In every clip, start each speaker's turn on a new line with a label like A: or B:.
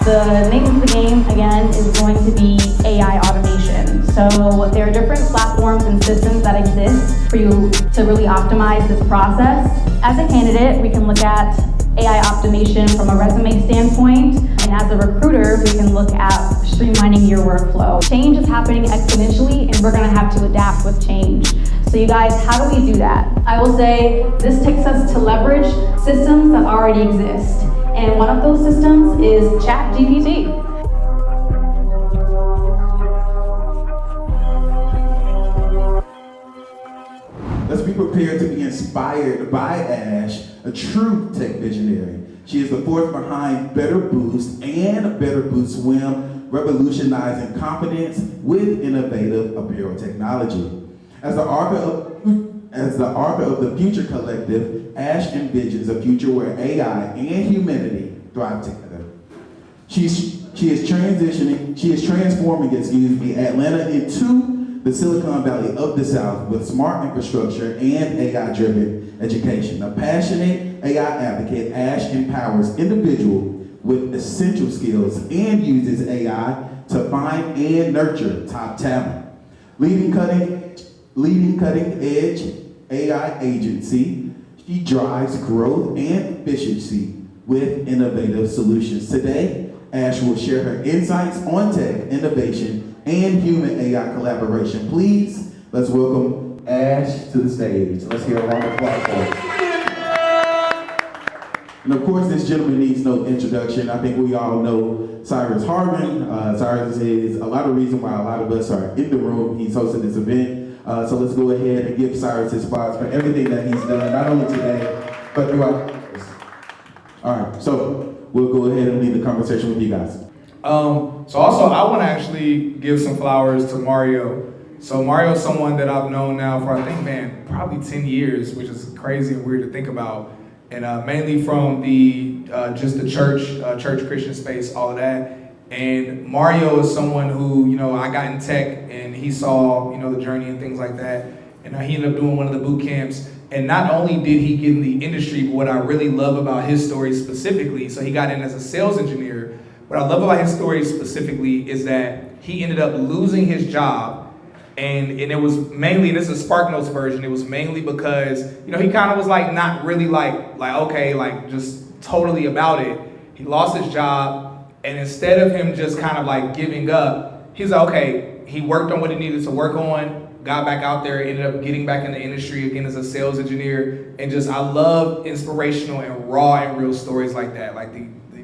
A: The name of the game, again, is going to be AI automation. So there are different platforms and systems that exist for you to really optimize this process. As a candidate, we can look at AI optimization from a resume standpoint, and as a recruiter, we can look at streamlining your workflow. Change is happening exponentially, and we're gonna have to adapt with change. So you guys, how do we do that? I will say this takes us to leverage systems that already exist. And one of those systems is ChatGPT.
B: Let's be prepared to be inspired by Ash, a true tech visionary. She is the force behind Better Boost and Better Boost Swim, revolutionizing confidence with innovative apparel technology. As the author of the Future Collective, Ash envisions a future where AI and humanity thrive together. She is transforming, Atlanta into the Silicon Valley of the South with smart infrastructure and AI-driven education. A passionate AI advocate, Ash empowers individuals with essential skills and uses AI to find and nurture top talent. Leading cutting-edge AI agency, she drives growth and efficiency with innovative solutions. Today, Ash will share her insights on tech, innovation, and human AI collaboration. Please, let's welcome Ash to the stage. Let's hear a round of applause for her. And of course, this gentleman needs no introduction. I think we all know Cyrus Harbin. Cyrus is a lot of reason why a lot of us are in the room. He's hosting this event. So let's go ahead and give Cyrus his flowers for everything that he's done, not only today, but throughout. All right, so we'll go ahead and lead the conversation with you guys.
C: So also, I want to actually give some flowers to Mario. So Mario's someone that I've known now for, I think, probably 10 years, which is crazy and weird to think about. And mainly from just the church Christian space, all of that. And Mario is someone who, I got in tech and he saw, the journey and things like that. And he ended up doing one of the boot camps. And not only did he get in the industry, but what I really love about his story specifically, so he got in as a sales engineer. What I love about his story specifically is that he ended up losing his job. And it was mainly, and this is a Spark Notes version, it was mainly because, he kind of was not really just totally about it. He lost his job. And instead of him just kind of giving up, he's like, okay, he worked on what he needed to work on, got back out there, ended up getting back in the industry again as a sales engineer. And I love inspirational and raw and real stories like that.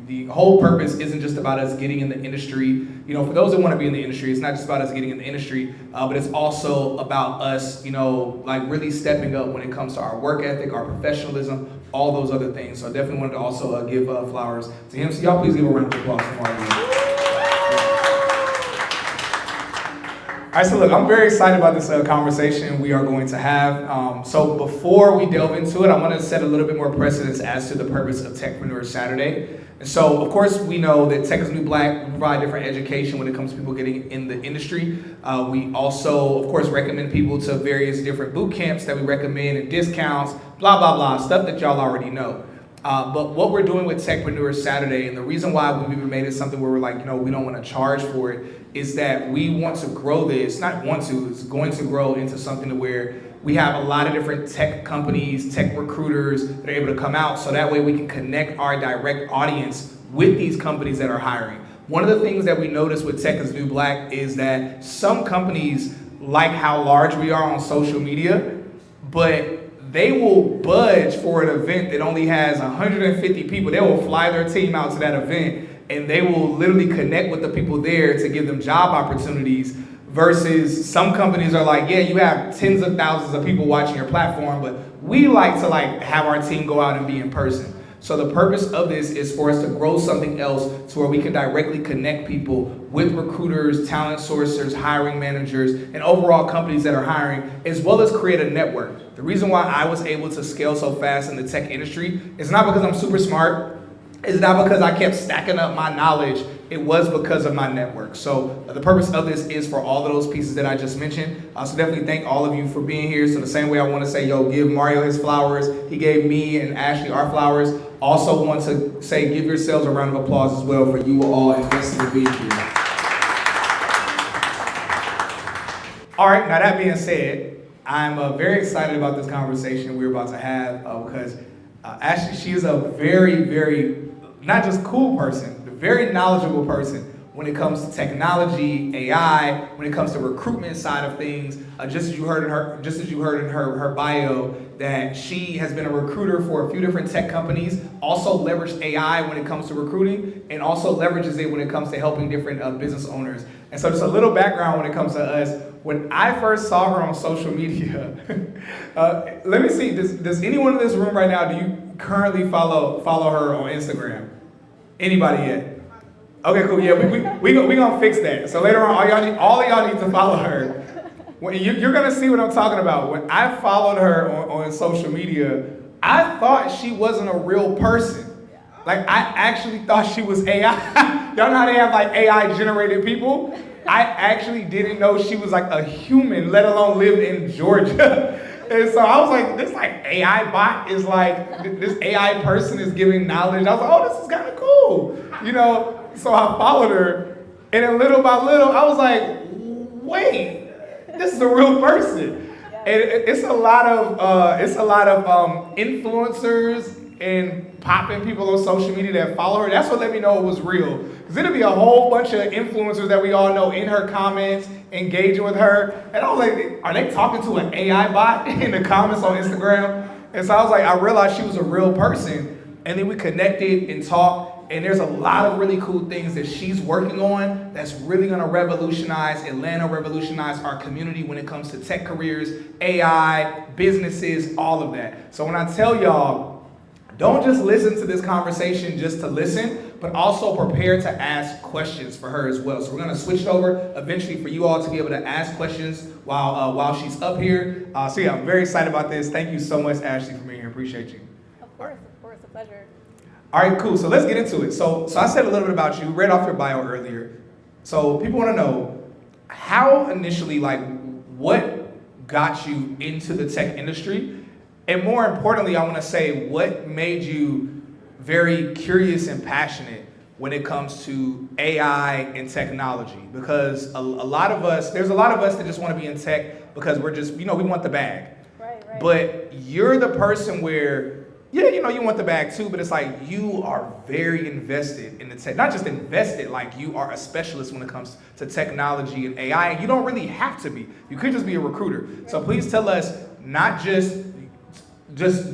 C: The whole purpose isn't just about us getting in the industry. For those that want to be in the industry, it's not just about us getting in the industry, but it's also about us, really stepping up when it comes to our work ethic, our professionalism, all those other things. So I definitely wanted to also give flowers to him. So y'all please give a round of applause for Mario. All right, so look, I'm very excited about this conversation we are going to have. So before we delve into it, I want to set a little bit more precedence as to the purpose of Techpreneur Saturday. And so, of course, we know that Tech is New Black. We provide different education when it comes to people getting in the industry. We also, of course, recommend people to various different boot camps that we recommend and discounts, blah, blah, blah, stuff that y'all already know. But what we're doing with Techpreneur Saturday, and the reason why we've even made it something where we're we don't want to charge for it, is that we want to grow this, it's going to grow into something to where we have a lot of different tech companies, tech recruiters that are able to come out, so that way we can connect our direct audience with these companies that are hiring. One of the things that we notice with Tech is New Black is that some companies like how large we are on social media, but they will budge for an event that only has 150 people. They will fly their team out to that event and they will literally connect with the people there to give them job opportunities, versus some companies are like, yeah, you have tens of thousands of people watching your platform, but we like to have our team go out and be in person. So the purpose of this is for us to grow something else to where we can directly connect people with recruiters, talent sourcers, hiring managers, and overall companies that are hiring, as well as create a network. The reason why I was able to scale so fast in the tech industry is not because I'm super smart. It's not because I kept stacking up my knowledge it was because of my network. So the purpose of this is for all of those pieces that I just mentioned. So definitely thank all of you for being here. So the same way I want to say, give Mario his flowers. He gave me and Ashley our flowers. Also want to say, give yourselves a round of applause as well for you all investing in being here. All right, now that being said, I'm very excited about this conversation we're about to have because Ashley, she is a very, very, not just cool person, a very knowledgeable person when it comes to technology, AI, when it comes to recruitment side of things. Just as you heard in her bio, that she has been a recruiter for a few different tech companies, also leveraged AI when it comes to recruiting, and also leverages it when it comes to helping different business owners. And so just a little background when it comes to us. When I first saw her on social media, let me see, does anyone in this room right now, do you currently follow her on Instagram? Anybody yet? Okay, cool, yeah, we gonna fix that. So later on, all of y'all need to follow her. You're gonna see what I'm talking about. When I followed her on social media, I thought she wasn't a real person. Like, I actually thought she was AI. Y'all know how they have like AI generated people? I actually didn't know she was like a human, let alone live in Georgia. And so I was like, this like AI bot is like, this AI person is giving knowledge. I was like, oh, this is kind of cool. So I followed her, and then little by little, I was like, wait, this is a real person. And it's a lot of influencers and popping people on social media that follow her. That's what let me know it was real. Because it'll be a whole bunch of influencers that we all know in her comments, engaging with her. And I was like, are they talking to an AI bot in the comments on Instagram? And so I was like, I realized she was a real person. And then we connected and talked. And there's a lot of really cool things that she's working on that's really gonna revolutionize Atlanta, revolutionize our community when it comes to tech careers, AI, businesses, all of that. So when I tell y'all, don't just listen to this conversation just to listen, but also prepare to ask questions for her as well. So we're gonna switch it over eventually for you all to be able to ask questions while she's up here. So yeah, I'm very excited about this. Thank you so much, Ashley, for being here. Appreciate you.
D: Of course, a pleasure.
C: All right, cool. So let's get into it. So I said a little bit about you, read off your bio earlier. So people want to know how initially, like, what got you into the tech industry? And more importantly, I want to say what made you very curious and passionate when it comes to AI and technology? Because there's a lot of us that just want to be in tech because we're just, we want the bag.
D: Right.
C: But you're the person where, you want the bag too, but it's like you are very invested in the tech. Not just invested, like you are a specialist when it comes to technology and AI, and you don't really have to be. You could just be a recruiter. So please tell us not just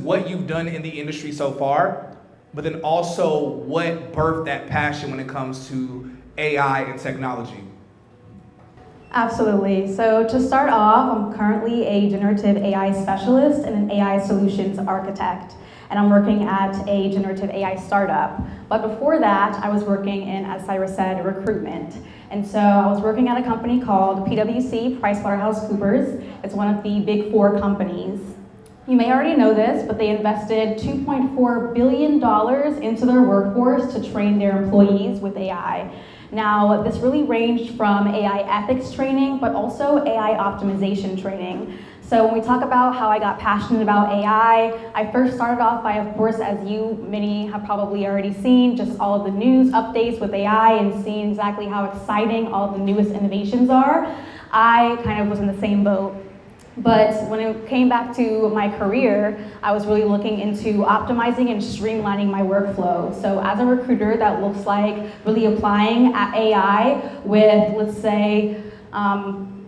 C: what you've done in the industry so far, but then also what birthed that passion when it comes to AI and technology.
A: Absolutely. So to start off, I'm currently a generative AI specialist and an AI solutions architect. And I'm working at a generative AI startup. But before that, I was working in, as Cyrus said, recruitment. And so I was working at a company called PwC, PricewaterhouseCoopers. It's one of the big 4 companies. You may already know this, but they invested $2.4 billion into their workforce to train their employees with AI. Now, this really ranged from AI ethics training, but also AI optimization training. So when we talk about how I got passionate about AI, I first started off by, of course, as many have probably already seen, just all of the news updates with AI and seeing exactly how exciting all of the newest innovations are. I kind of was in the same boat. But when it came back to my career, I was really looking into optimizing and streamlining my workflow. So as a recruiter, that looks like really applying AI with, let's say,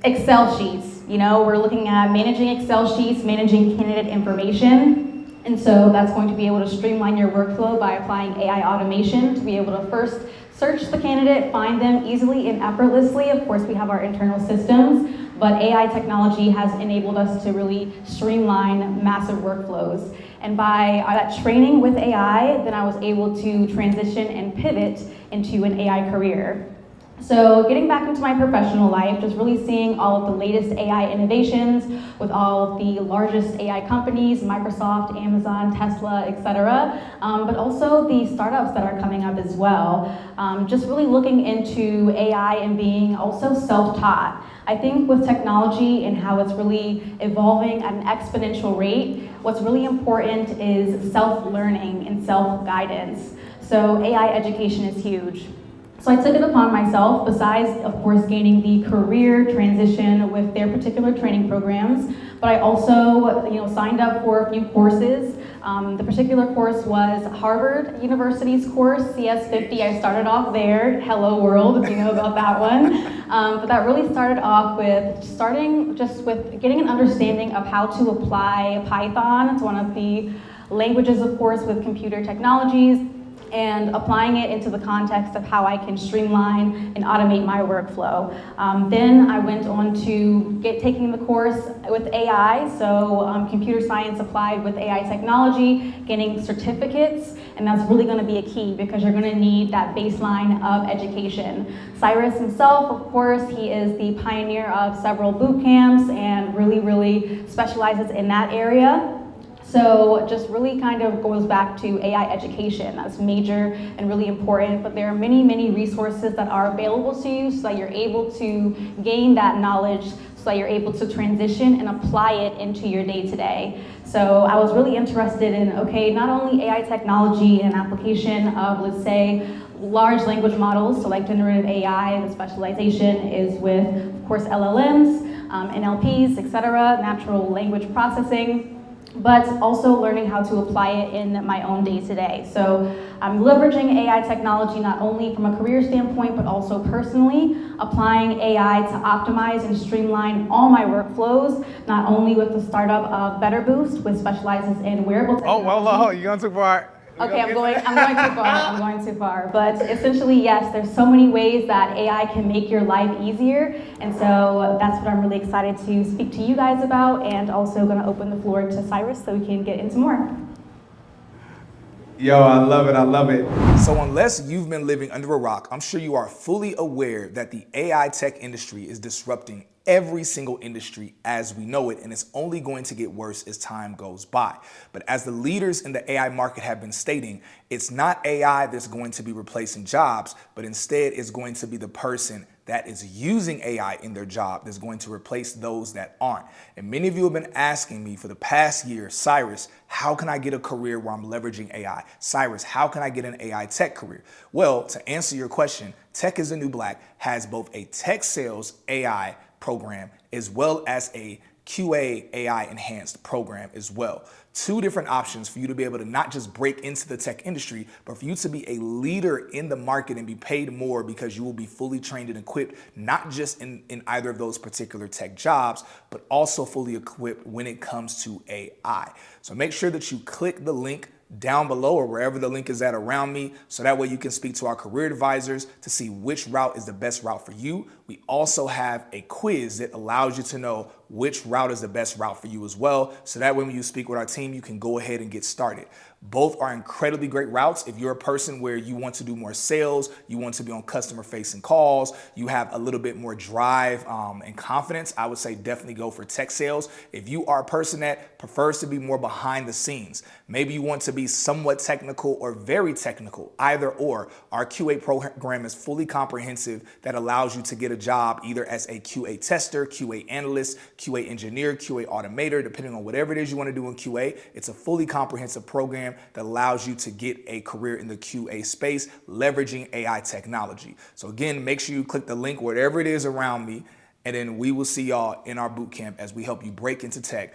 A: Excel sheets. We're looking at managing Excel sheets, managing candidate information. And so that's going to be able to streamline your workflow by applying AI automation to be able to first search the candidate, find them easily and effortlessly. Of course, we have our internal systems, but AI technology has enabled us to really streamline massive workflows. And by that training with AI, then I was able to transition and pivot into an AI career. So getting back into my professional life, just really seeing all of the latest AI innovations with all of the largest AI companies, Microsoft, Amazon, Tesla, etc., but also the startups that are coming up as well. Just really looking into AI and being also self-taught. I think with technology and how it's really evolving at an exponential rate, what's really important is self-learning and self-guidance. So AI education is huge. So I took it upon myself, besides, of course, gaining the career transition with their particular training programs, but I also, signed up for a few courses. The particular course was Harvard University's course, CS50. I started off there, Hello World, if you know about that one. But that really started off with getting an understanding of how to apply Python. It's one of the languages, of course, with computer technologies, and applying it into the context of how I can streamline and automate my workflow. Then I went on to taking the course with AI, so computer science applied with AI technology, getting certificates, and that's really going to be a key because you're going to need that baseline of education. Cyrus himself, of course, he is the pioneer of several boot camps and really specializes in that area. So just really kind of goes back to AI education. That's major and really important, but there are many resources that are available to you so that you're able to gain that knowledge, so that you're able to transition and apply it into your day-to-day. So I was really interested in, not only AI technology and application of, let's say, large language models, so like generative AI, the specialization is with, of course, LLMs, NLPs, etc., natural language processing, but also learning how to apply it in my own day-to-day. So I'm leveraging AI technology not only from a career standpoint, but also personally, applying AI to optimize and streamline all my workflows, not only with the startup of Better Boost, which specializes in wearable technology.
C: Oh, well, you're going too far.
A: Okay, I'm going too far. But essentially, yes, there's so many ways that AI can make your life easier. And so that's what I'm really excited to speak to you guys about, and also going to open the floor to Cyrus so we can get into more.
C: Yo, I love it. So unless you've been living under a rock, I'm sure you are fully aware that the AI tech industry is disrupting every single industry as we know it, and it's only going to get worse as time goes by. But as the leaders in the AI market have been stating, it's not AI that's going to be replacing jobs, but instead it's going to be the person that is using AI in their job that's going to replace those that aren't. And many of you have been asking me for the past year, Cyrus, how can I get a career where I'm leveraging AI? Cyrus, how can I get an AI tech career? Well, to answer your question, Tech is the New Black has both a tech sales AI program as well as a QA AI enhanced program as well. Two different options for you to be able to not just break into the tech industry, but for you to be a leader in the market and be paid more because you will be fully trained and equipped, not just in either of those particular tech jobs, but also fully equipped when it comes to AI. So make sure that you click the link down below or wherever the link is at around me, so that way you can speak to our career advisors to see which route is the best route for you. We also have a quiz that allows you to know which route is the best route for you as well, so that way when you speak with our team, you can go ahead and get started. Both are incredibly great routes. If you're a person where you want to do more sales, you want to be on customer facing calls, you have a little bit more drive and confidence, I would say definitely go for tech sales. If you are a person that prefers to be more behind the scenes, maybe you want to be somewhat technical or very technical, either or, our QA program is fully comprehensive that allows you to get a job either as a QA tester, QA analyst, QA engineer, QA automator, depending on whatever it is you want to do in QA. It's a fully comprehensive program that allows you to get a career in the QA space, leveraging AI technology. So again, make sure you click the link wherever it is around me, and then we will see y'all in our boot camp as we help you break into tech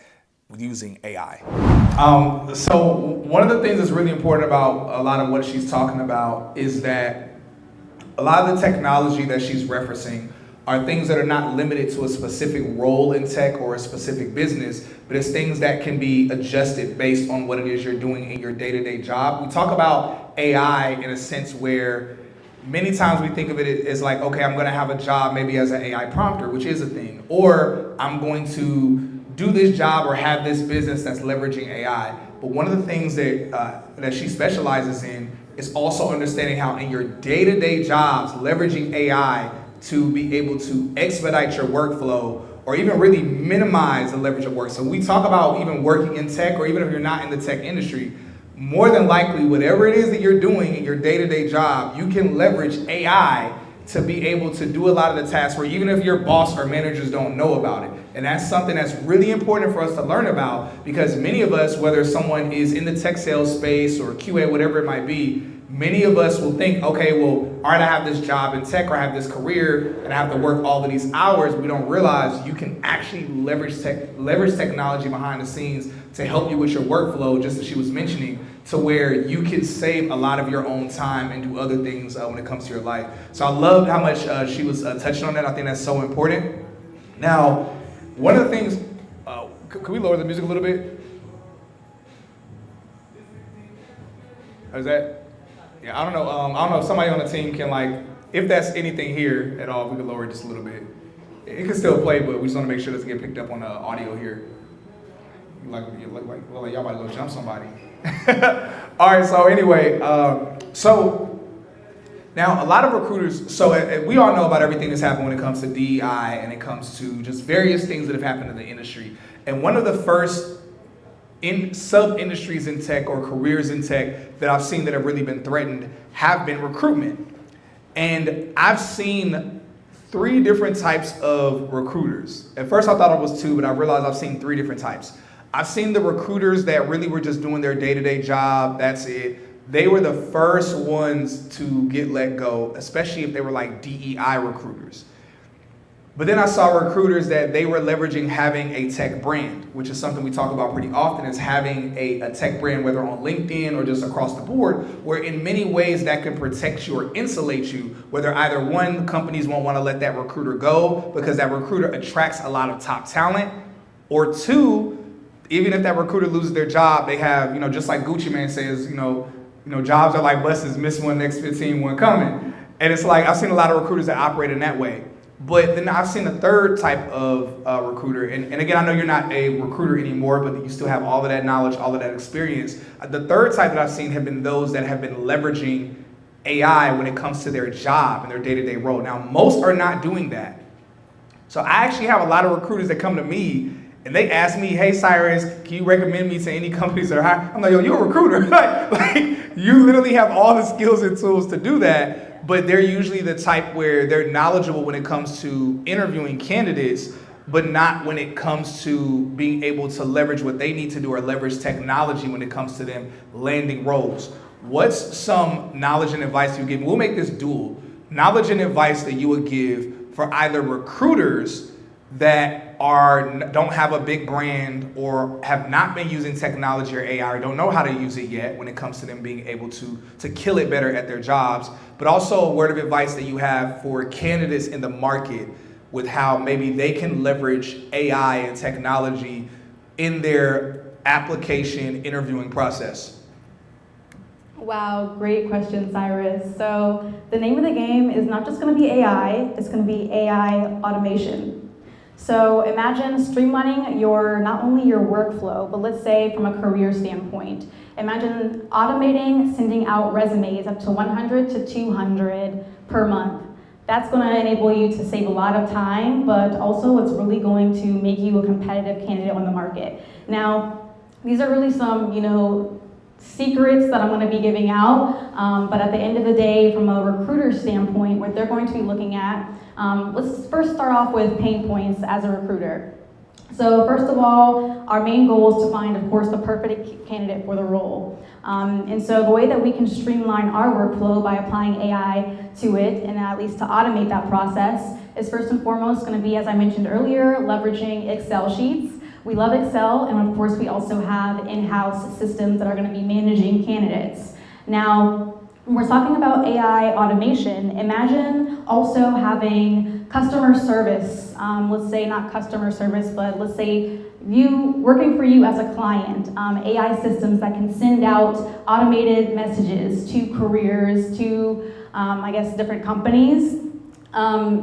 C: using AI. So one of the things that's really important about a lot of what she's talking about is that a lot of the technology that she's referencing are things that are not limited to a specific role in tech or a specific business, but it's things that can be adjusted based on what it is you're doing in your day-to-day job. We talk about AI in a sense where many times we think of it as like, okay, I'm gonna have a job maybe as an AI prompter, which is a thing, or I'm going to do this job or have this business that's leveraging AI. But one of the things that she specializes in is also understanding how in your day-to-day jobs, leveraging AI to be able to expedite your workflow or even really minimize the leverage of work. So we talk about even working in tech, or even if you're not in the tech industry, more than likely, whatever it is that you're doing in your day-to-day job, you can leverage AI to be able to do a lot of the tasks where even if your boss or managers don't know about it. And that's something that's really important for us to learn about, because many of us, whether someone is in the tech sales space or QA, whatever it might be, many of us will think, okay, well, all right, I have this job in tech or I have this career and I have to work all of these hours. We don't realize you can actually leverage technology behind the scenes to help you with your workflow, just as she was mentioning, to where you can save a lot of your own time and do other things when it comes to your life. So I love how much she was touching on that. I think that's so important. Now, one of the things, can we lower the music a little bit? Is that? Yeah, I don't know if somebody on the team can, like, if that's anything here at all, we can lower it just a little bit. It can still play, but we just want to make sure it doesn't get picked up on the audio here. Like y'all about to go jump somebody. All right, so anyway, so now a lot of recruiters, so we all know about everything that's happened when it comes to DEI and it comes to just various things that have happened in the industry. And one of the first sub-industries in tech or careers in tech that I've seen that have really been threatened have been recruitment. And I've seen 3 different types of recruiters. At first I thought it was 2, but I realized I've seen 3 different types. I've seen the recruiters that really were just doing their day-to-day job, that's it. They were the first ones to get let go, especially if they were like DEI recruiters. But then I saw recruiters that they were leveraging having a tech brand, which is something we talk about pretty often, is having a tech brand, whether on LinkedIn or just across the board, where in many ways that can protect you or insulate you, whether either one, companies won't want to let that recruiter go because that recruiter attracts a lot of top talent, or 2, even if that recruiter loses their job, they have, just like Gucci Mane says, jobs are like buses, miss one, next 15, one coming. And it's like, I've seen a lot of recruiters that operate in that way. But then I've seen a third type of recruiter, and again, I know you're not a recruiter anymore, but you still have all of that knowledge, all of that experience. The third type that I've seen have been those that have been leveraging AI when it comes to their job and their day-to-day role. Now, most are not doing that. So I actually have a lot of recruiters that come to me and they ask me, hey, Cyrus, can you recommend me to any companies that are hiring? I'm like, yo, you're a recruiter. like, you literally have all the skills and tools to do that, but they're usually the type where they're knowledgeable when it comes to interviewing candidates, but not when it comes to being able to leverage what they need to do or leverage technology when it comes to them landing roles. What's some knowledge and advice you give? We'll make this dual. Knowledge and advice that you would give for either recruiters that don't have a big brand or have not been using technology or AI or don't know how to use it yet when it comes to them being able to kill it better at their jobs, but also a word of advice that you have for candidates in the market with how maybe they can leverage AI and technology in their application interviewing process.
A: Wow, great question, Cyrus. So the name of the game is not just going to be AI, it's going to be AI automation. So imagine streamlining not only your workflow, but let's say from a career standpoint. Imagine automating sending out resumes up to 100 to 200 per month. That's going to enable you to save a lot of time, but also it's really going to make you a competitive candidate on the market. Now, these are really some, secrets that I'm going to be giving out, but at the end of the day, from a recruiter standpoint, what they're going to be looking at, let's first start off with pain points as a recruiter. So first of all, our main goal is to find, of course, the perfect candidate for the role. And so the way that we can streamline our workflow by applying AI to it, and at least to automate that process, is first and foremost going to be, as I mentioned earlier, leveraging Excel sheets. We love Excel, and of course we also have in-house systems that are going to be managing candidates. Now, when we're talking about AI automation, imagine also having customer service, let's say not customer service, but let's say you working for you as a client, AI systems that can send out automated messages to careers, to, different companies,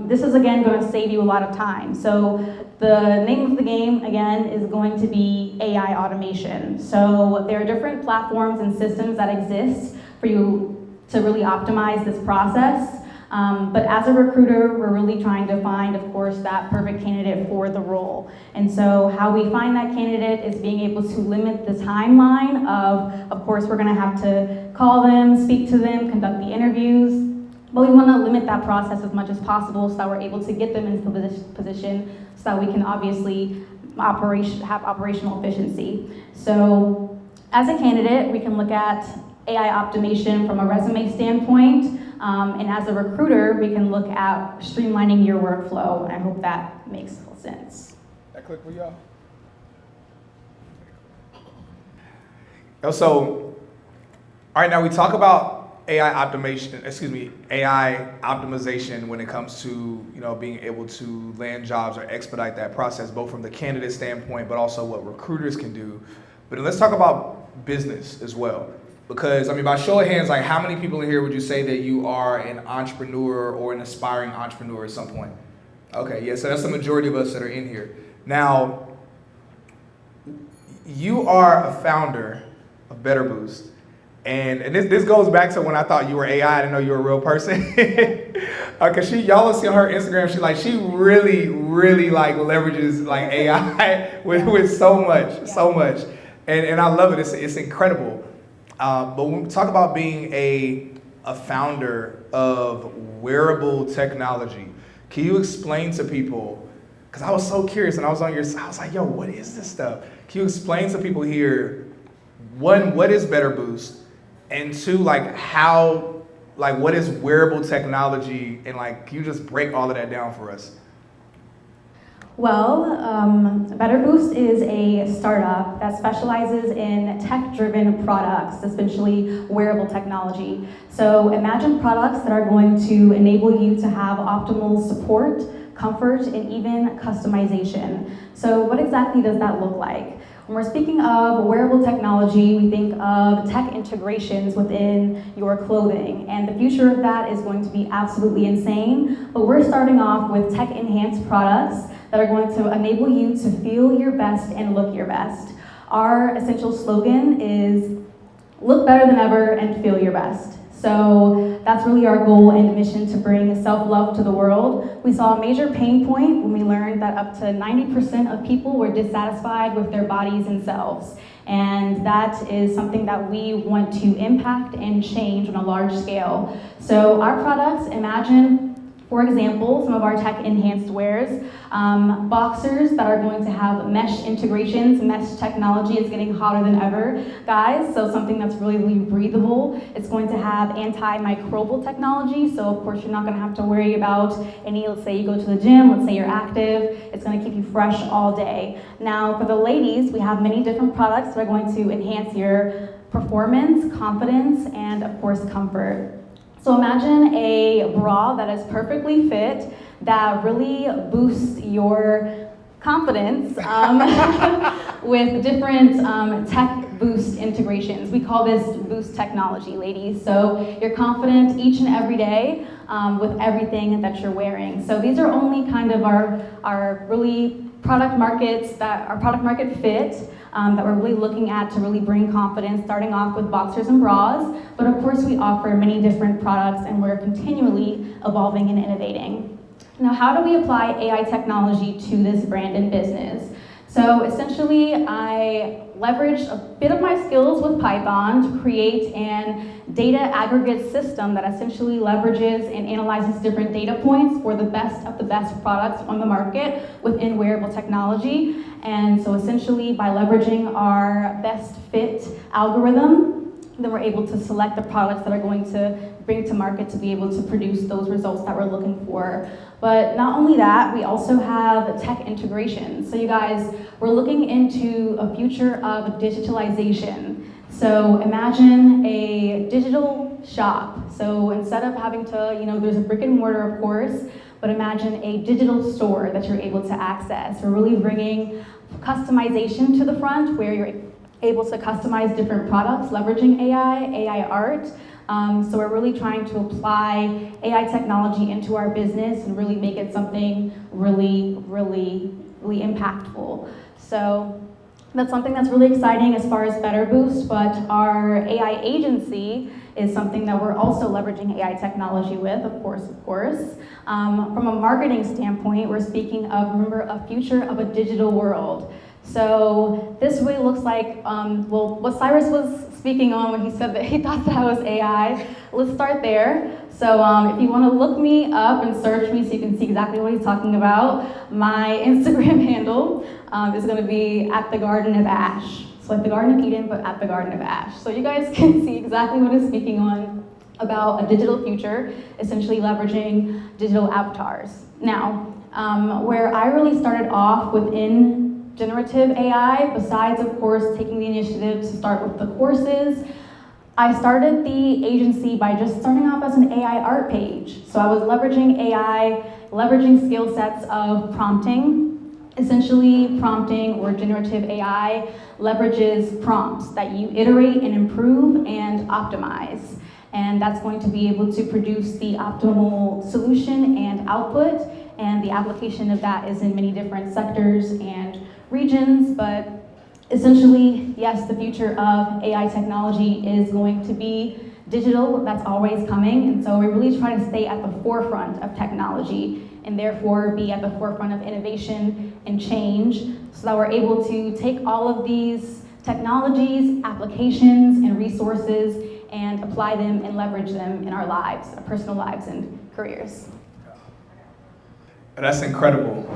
A: This is again going to save you a lot of time. So the name of the game again is going to be AI automation. So there are different platforms and systems that exist for you to really optimize this process. But as a recruiter, we're really trying to find, of course, that perfect candidate for the role. And so how we find that candidate is being able to limit the timeline of course, we're gonna have to call them, speak to them, conduct the interviews. But we wanna limit that process as much as possible so that we're able to get them into the position so that we can obviously have operational efficiency. So as a candidate, we can look at AI optimization from a resume standpoint. And as a recruiter, we can look at streamlining your workflow. And I hope that makes sense.
C: That click for y'all? So, all right, now we talk about AI optimization when it comes to, being able to land jobs or expedite that process, both from the candidate standpoint, but also what recruiters can do. But let's talk about business as well. Because, by show of hands, like how many people in here would you say that you are an entrepreneur or an aspiring entrepreneur at some point? Okay, yeah, so that's the majority of us that are in here. Now, you are a founder of Better Boost. And this goes back to when I thought you were AI, I didn't know you were a real person. Because y'all will see on her Instagram, she really leverages like AI with so much. And I love it, it's incredible. But when we talk about being a founder of wearable technology, can you explain to people, because I was so curious and I was like, yo, what is this stuff? Can you explain to people here, one, what is Better Boost? And two, what is wearable technology? And can you just break all of that down for us?
A: Well, Better Boost is a startup that specializes in tech-driven products, essentially wearable technology. So imagine products that are going to enable you to have optimal support, comfort, and even customization. So what exactly does that look like? When we're speaking of wearable technology, we think of tech integrations within your clothing, and the future of that is going to be absolutely insane. But we're starting off with tech-enhanced products that are going to enable you to feel your best and look your best. Our essential slogan is look better than ever and feel your best. So that's really our goal and mission, to bring self-love to the world. We saw a major pain point when we learned that up to 90% of people were dissatisfied with their bodies and selves. And that is something that we want to impact and change on a large scale. So our products, imagine, for example, some of our tech-enhanced wears, boxers that are going to have mesh integrations. Mesh technology is getting hotter than ever, guys, so something that's really breathable. It's going to have antimicrobial technology, so of course you're not going to have to worry about any, let's say you go to the gym, let's say you're active, it's going to keep you fresh all day. Now, for the ladies, we have many different products that are going to enhance your performance, confidence, and of course comfort. So imagine a bra that is perfectly fit, that really boosts your confidence with different tech boost integrations. We call this boost technology, ladies. So you're confident each and every day with everything that you're wearing. So these are only kind of our really product market fit that we're really looking at to really bring confidence, starting off with boxers and bras. But of course we offer many different products and we're continually evolving and innovating. Now, how do we apply AI technology to this brand and business? So essentially, I leveraged a bit of my skills with Python to create an data aggregate system that essentially leverages and analyzes different data points for the best of the best products on the market within wearable technology. And so essentially, by leveraging our best fit algorithm, then we're able to select the products that are going to bring to market to be able to produce those results that we're looking for. But not only that, we also have tech integration. So you guys, we're looking into a future of digitalization. So imagine a digital shop. So instead of having to, there's a brick and mortar, of course, but imagine a digital store that you're able to access. We're really bringing customization to the front, where you're able to customize different products, leveraging AI art, So we're really trying to apply AI technology into our business and really make it something really impactful. So that's something that's really exciting as far as Better Boost, but our AI agency is something that we're also leveraging AI technology with, of course. From a marketing standpoint, we're speaking of, remember, a future of a digital world. So this really looks like, what Cyrus was speaking on when he said that he thought that was AI. Let's start there. So if you want to look me up and search me so you can see exactly what he's talking about, my Instagram handle is going to be at the Garden of Ash. So like the Garden of Eden, but at the Garden of Ash. So you guys can see exactly what he's speaking on about a digital future, essentially leveraging digital avatars. Now, where I really started off within generative AI, besides of course taking the initiative to start with the courses, I started the agency by just starting off as an AI art page. So I was leveraging AI, leveraging skill sets of prompting. Essentially, prompting or generative AI leverages prompts that you iterate and improve and optimize. And that's going to be able to produce the optimal solution and output. And the application of that is in many different sectors and regions, but essentially, yes, the future of AI technology is going to be digital. That's always coming, and so we really try to stay at the forefront of technology and therefore be at the forefront of innovation and change so that we're able to take all of these technologies, applications, and resources and apply them and leverage them in our lives, our personal lives and careers.
C: That's incredible.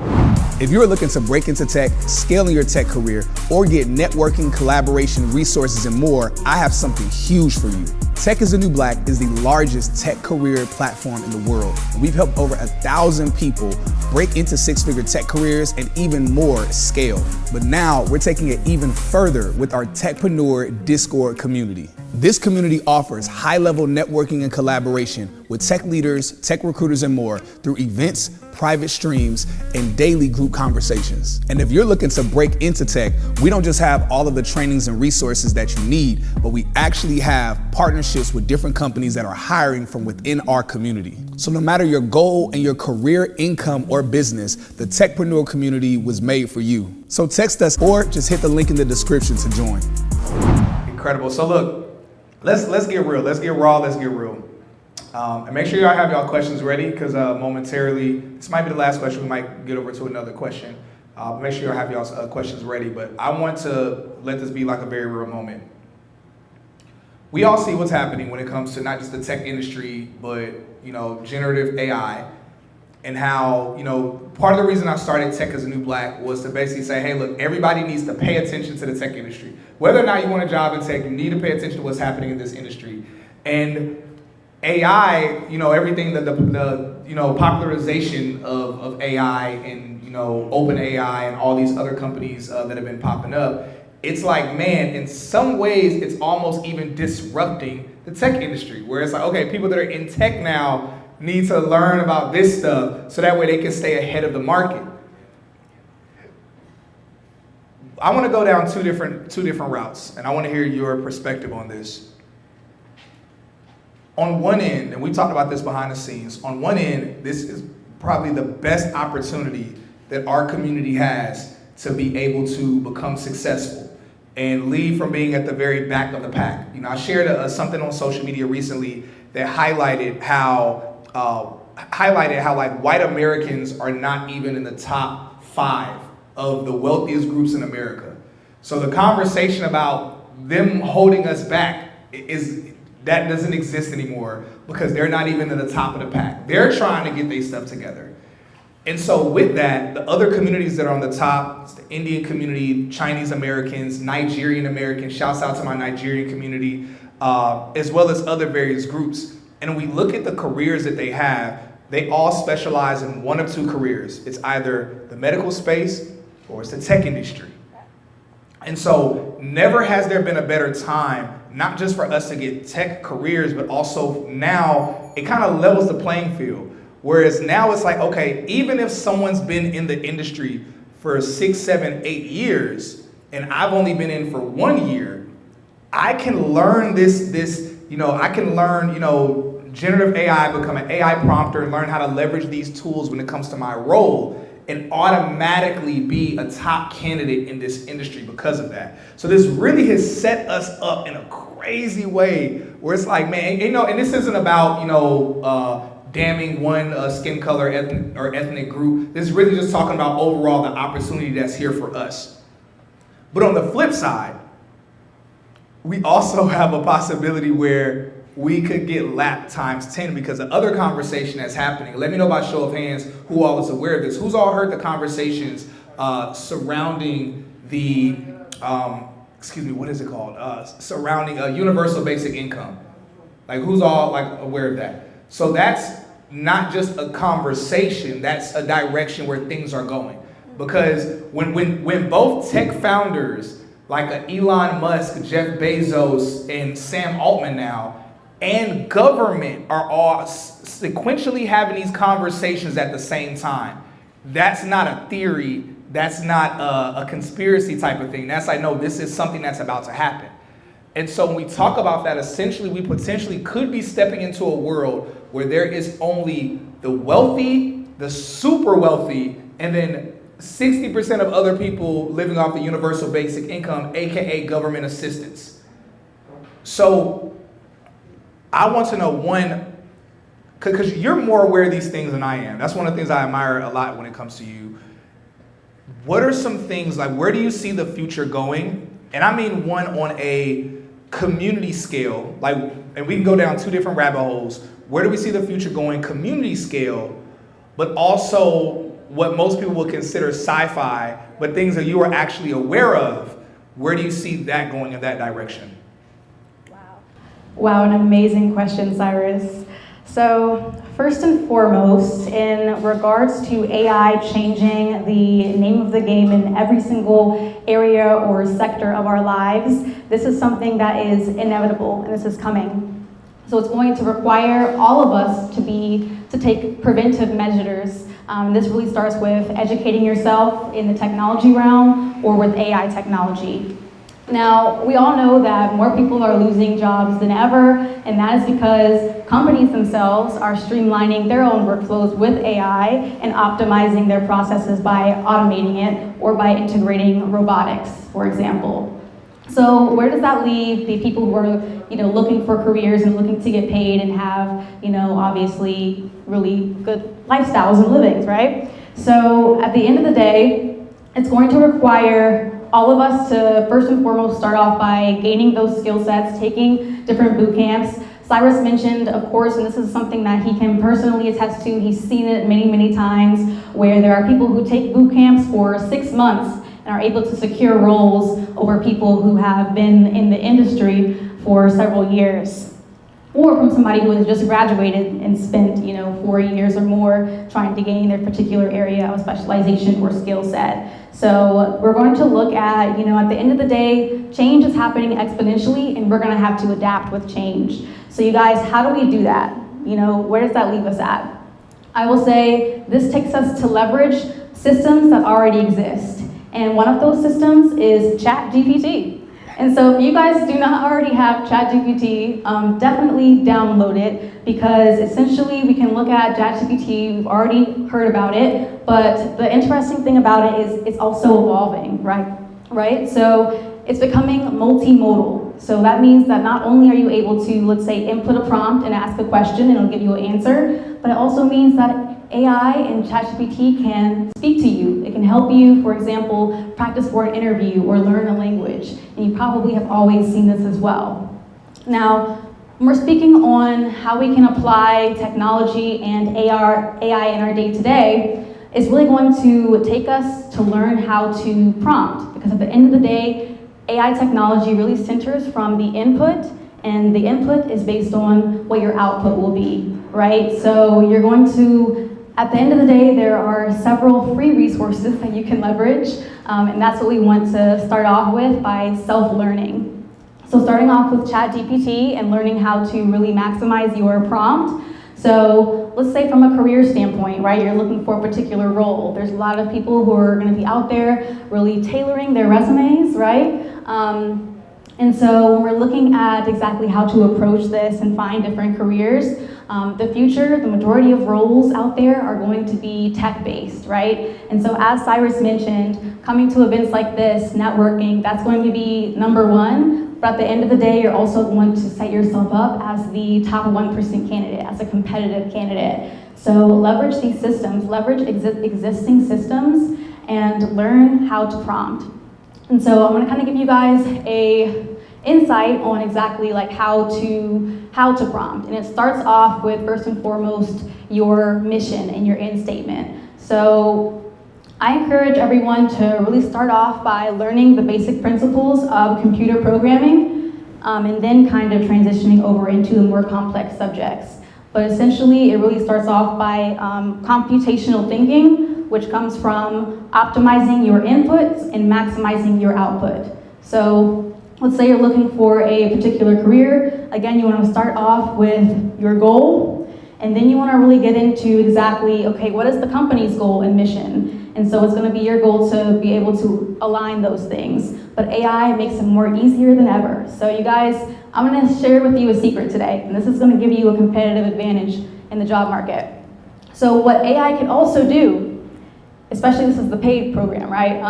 E: If you're looking to break into tech, scale in your tech career, or get networking, collaboration, resources, and more, I have something huge for you. Tech is the New Black is the largest tech career platform in the world. We've helped over 1,000 people break into six-figure tech careers and even more scale. But now we're taking it even further with our Techpreneur Discord community. This community offers high-level networking and collaboration with tech leaders, tech recruiters, and more through events, private streams, and daily group conversations. And if you're looking to break into tech, we don't just have all of the trainings and resources that you need, but we actually have partnerships with different companies that are hiring from within our community. So no matter your goal and your career, income, or business, the Techpreneur community was made for you. So text us or just hit the link in the description to join.
C: Incredible. So look, let's get real. Let's get raw. Let's get real. And make sure y'all have y'all questions ready because momentarily, this might be the last question. We might get over to another question. Make sure y'all have y'all's questions ready. But I want to let this be like a very real moment. We all see what's happening when it comes to not just the tech industry, but generative AI, and how part of the reason I started Tech as a New Black was to basically say, hey, look, everybody needs to pay attention to the tech industry. Whether or not you want a job in tech, you need to pay attention to what's happening in this industry. And AI, everything that the popularization of AI and open AI and all these other companies that have been popping up, it's like, man, in some ways it's almost even disrupting the tech industry, where it's like, okay, people that are in tech now need to learn about this stuff so that way they can stay ahead of the market. I want to go down two different routes, and I want to hear your perspective on this. On one end, and we talked about this behind the scenes, on one end, this is probably the best opportunity that our community has to be able to become successful and leave from being at the very back of the pack. I shared something on social media recently that highlighted how like white Americans are not even in the top 5 of the wealthiest groups in America. So the conversation about them holding us back that doesn't exist anymore because they're not even in the top of the pack. They're trying to get their stuff together. And so with that, the other communities that are on the top, it's the Indian community, Chinese Americans, Nigerian Americans, shouts out to my Nigerian community, as well as other various groups. And when we look at the careers that they have, they all specialize in one of two careers. It's either the medical space or it's the tech industry. And so never has there been a better time, not just for us to get tech careers, but also now it kind of levels the playing field. Whereas now it's like, okay, even if someone's been in the industry for 6, 7, 8 years, and I've only been in for 1 year, I can learn this I can learn, generative AI, become an AI prompter and learn how to leverage these tools when it comes to my role and automatically be a top candidate in this industry because of that. So this really has set us up in a crazy way where it's like, man, and this isn't about, damning one skin color ethnic group. This is really just talking about overall the opportunity that's here for us. But on the flip side, we also have a possibility where we could get lapped times 10 because the other conversation that's happening. Let me know by show of hands who all is aware of this. Who's all heard the conversations surrounding the, what is it called? Surrounding universal basic income. Like, who's all aware of that? So that's not just a conversation, that's a direction where things are going. Because when both tech founders, like Elon Musk, Jeff Bezos, and Sam Altman now, and government are all sequentially having these conversations at the same time, that's not a theory, that's not a conspiracy type of thing. That's like, no, this is something that's about to happen. And so when we talk about that, essentially we potentially could be stepping into a world where there is only the wealthy, the super wealthy, and then 60% of other people living off the universal basic income, AKA government assistance. So I want to know, one, because you're more aware of these things than I am. That's one of the things I admire a lot when it comes to you. What are some things, like where do you see the future going? And I mean one on a community scale, and we can go down two different rabbit holes. Where do we see the future going community scale, but also what most people would consider sci-fi, but things that you are actually aware of, where do you see that going in that direction?
A: Wow, an amazing question, Cyrus. So first and foremost, in regards to AI changing the name of the game in every single area or sector of our lives, this is something that is inevitable, and this is coming. So it's going to require all of us to take preventive measures. This really starts with educating yourself in the technology realm or with AI technology. Now, we all know that more people are losing jobs than ever, and that is because companies themselves are streamlining their own workflows with AI and optimizing their processes by automating it or by integrating robotics, for example. So where does that leave the people who are, looking for careers and looking to get paid and have, obviously really good lifestyles and livings, right? So at the end of the day, it's going to require all of us to first and foremost start off by gaining those skill sets, taking different boot camps. Cyrus mentioned, of course, and this is something that he can personally attest to, he's seen it many, many times, where there are people who take boot camps for 6 months and are able to secure roles over people who have been in the industry for several years. Or from somebody who has just graduated and spent 4 years or more trying to gain their particular area of specialization or skill set. So we're going to look at, at the end of the day, change is happening exponentially, and we're going to have to adapt with change. So you guys, how do we do that? Where does that leave us at? I will say this takes us to leverage systems that already exist. And one of those systems is ChatGPT. And so if you guys do not already have ChatGPT, definitely download it, because essentially we can look at ChatGPT, we've already heard about it, but the interesting thing about it is it's also evolving, right? So it's becoming multimodal. So that means that not only are you able to, let's say, input a prompt and ask a question and it'll give you an answer, but it also means that AI and ChatGPT can speak to you. It can help you, for example, practice for an interview or learn a language. And you probably have always seen this as well. Now, when we're speaking on how we can apply technology and AI in our day-to-day, it's really going to take us to learn how to prompt. Because at the end of the day, AI technology really centers from the input, and the input is based on what your output will be, right? So you're going to, at the end of the day, there are several free resources that you can leverage, and that's what we want to start off with by self-learning. So starting off with ChatGPT and learning how to really maximize your prompt. So let's say from a career standpoint, right, you're looking for a particular role. There's a lot of people who are going to be out there really tailoring their resumes, right? And so when we're looking at exactly how to approach this and find different careers, the future, the majority of roles out there are going to be tech-based, right? And so as Cyrus mentioned, coming to events like this, networking, that's going to be number one. But at the end of the day, you're also going to set yourself up as the top 1% candidate, as a competitive candidate. So leverage these systems, leverage existing systems, and learn how to prompt. And so I'm going to kind of give you guys a insight on exactly like how to prompt. And it starts off with, first and foremost, your mission and your end statement. So I encourage everyone to really start off by learning the basic principles of computer programming, and then kind of transitioning over into the more complex subjects. But essentially, it really starts off by computational thinking, which comes from optimizing your inputs and maximizing your output. So let's say you're looking for a particular career. Again, you want to start off with your goal, and then you want to really get into exactly, okay, what is the company's goal and mission? And so it's going to be your goal to be able to align those things. But AI makes it more easier than ever. So you guys, I'm going to share with you a secret today, and this is going to give you a competitive advantage in the job market. So what AI can also do, especially this is the paid program, right?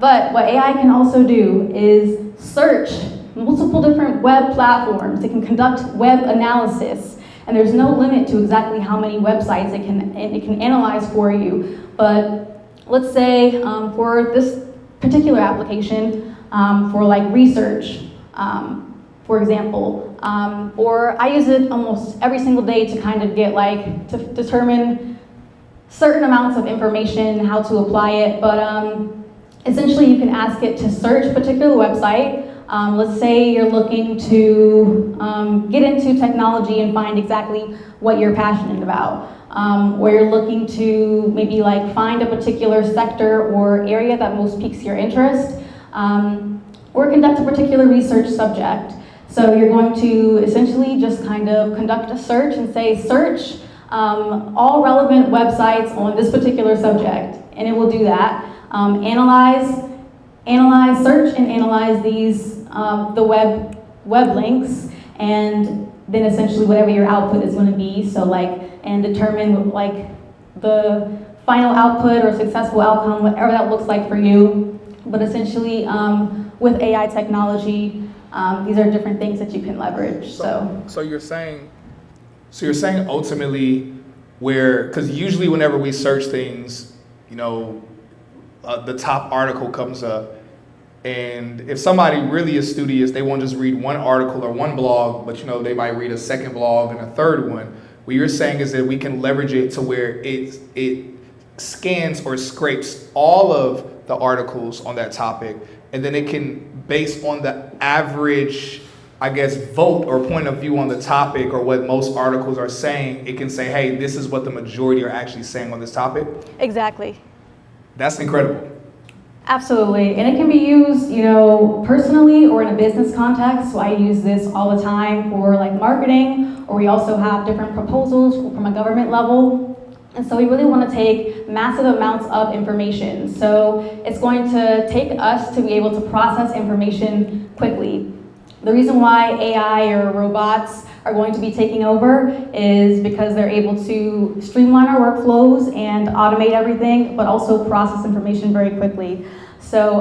A: But what AI can also do is search multiple different web platforms. It can conduct web analysis, and there's no limit to exactly how many websites it can analyze for you. But let's say for this particular application, for like research, for example, or I use it almost every single day to kind of get like, to determine certain amounts of information, how to apply it, but essentially you can ask it to search a particular website. Let's say you're looking to get into technology and find exactly what you're passionate about. Or you're looking to maybe like find a particular sector or area that most piques your interest, or conduct a particular research subject. So you're going to essentially just kind of conduct a search and say, search all relevant websites on this particular subject, and it will do that. Search and analyze these, the web links, and then essentially whatever your output is going to be, so like, and determine like the final output or successful outcome, whatever that looks like for you. But essentially, with AI technology, these are different things that you can leverage.
C: So you're saying ultimately, because usually whenever we search things, you know, the top article comes up, and if somebody really is studious, they won't just read one article or one blog, but you know, they might read a second blog and a third one. What you're saying is that we can leverage it to where it scans or scrapes all of the articles on that topic, and then it can, based on the average, I guess, vote or point of view on the topic or what most articles are saying, it can say, hey, this is what the majority are actually saying on this topic?
A: Exactly.
C: That's incredible.
A: Absolutely, and it can be used, you know, personally or in a business context. So I use this all the time for like marketing, or we also have different proposals from a government level. And so we really want to take massive amounts of information. So it's going to take us to be able to process information quickly. The reason why AI or robots are going to be taking over is because they're able to streamline our workflows and automate everything, but also process information very quickly. So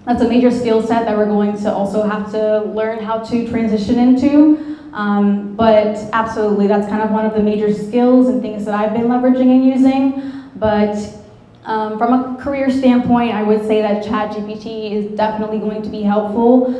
A: that's a major skill set that we're going to also have to learn how to transition into. But absolutely, that's kind of one of the major skills and things that I've been leveraging and using. But from a career standpoint, I would say that ChatGPT is definitely going to be helpful.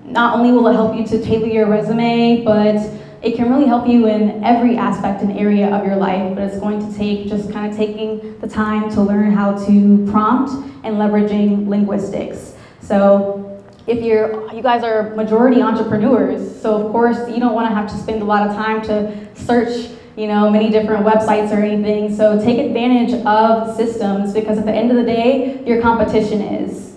A: Not only will it help you to tailor your resume, but it can really help you in every aspect and area of your life. But it's going to take just kind of taking the time to learn how to prompt and leveraging linguistics. So if you guys are majority entrepreneurs, so of course you don't want to have to spend a lot of time to search, you know, many different websites or anything. So take advantage of systems, because at the end of the day, your competition is.